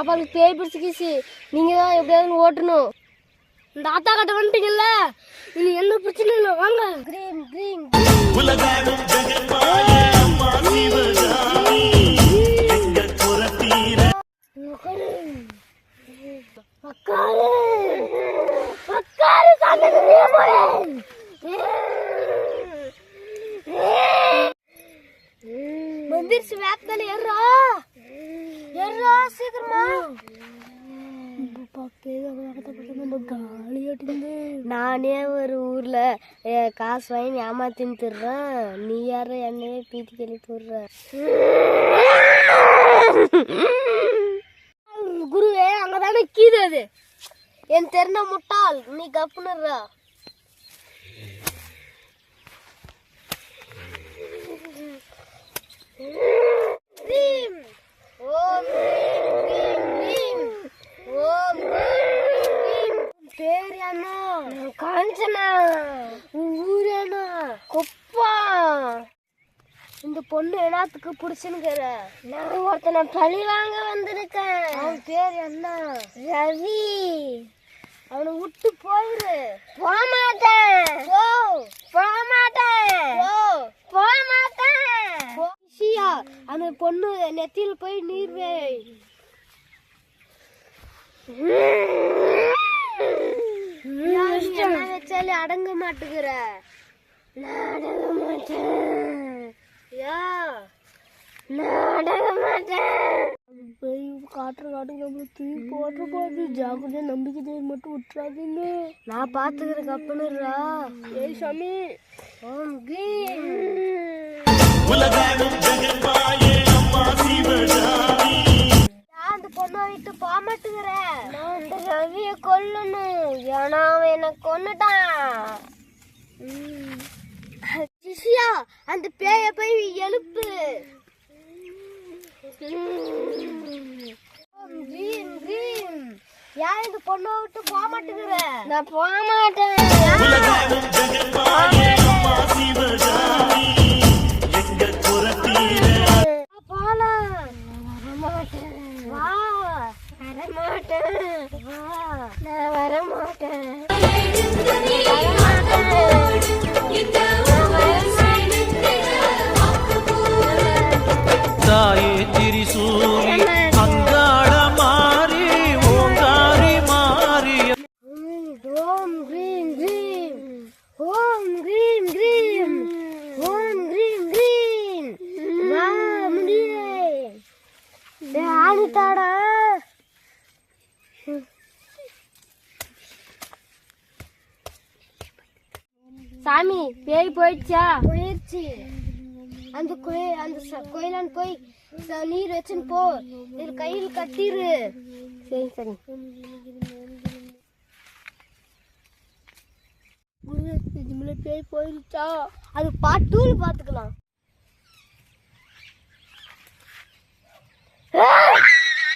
பாப்பாவுக்கு பேய் பிடிச்சிக்கிச்சு. நீங்க தான் எப்படியாவது ஓட்டணும். இந்த ஆத்தா கட்ட வந்துட்டீங்கல்ல, இனி என்ன பிரச்சனை இல்லை, வாங்க. கிரீம் கிரீம் வந்துருச்சு. வேப்பல ஏறா ஏறா சீக்கிரமா. நானே ஒரு ஊர்ல காசு வாங்கி ஏமாத்தின்னு திடுறேன். நீ யார என்னையே பீத்தி கேள்வி போடுற. குருவே அங்கதானே கீது அது. என் தெரிந்த முட்டாள் நீ கப்புனுறா. இந்த பொண்ணு என்னத்துக்கு புடிச்சுன்னுக்கிற? நான் ஒருத்தனை பழி வாங்க வந்திருக்கேன். அவன் பேர் என்ன? ரவி. அவனை விட்டு போயிரு. போமாட்டேன். அந்த பொண்ணு நெத்தியில் போய் நீர் வை. வச்சாலே அடங்க மாட்டுகிற. நான் அடங்க மாட்டேன். ஜாக்கிரதையா நம்பிக்கை மட்டும் விட்டுறாதீங்க. நான் பாத்துக்கிறேன் கப்பனுறா. ஏய் சாமி. அந்த பொண்ணை விட்டு போக மாட்டேங்கிற. நான் அந்த ரவியை கொல்லணும். ஏன்னா அவன் என்ன கொன்னுட்டான். சிசியா அந்த பேய போய் எழுப்பு. யார் இந்த பொண்ணை விட்டு போக மாட்டேங்கிற? நான் போக மாட்டேன். போலாம். நான் வரமாட்டேன். தாயே திரிசூலி அங்காள மாறி ஓங்காரி மாறி. ஓம் கிரீம் கிரீம் ஓம் கிரீம் கிரீம் ஓம் கிரீம் கிரீம். வா முடியே. ஆணிட்டாடா. சாமி பேய் போயிடுச்சா? போயிடுச்சு. அந்த கோயிலான் போய் நீர் வச்சுன்னு போ. இது கையில் கட்டிரு. சரி சரி. இதுல பேய் போயிடுச்சா? அது பாட்டூல் பாத்துக்கலாம்.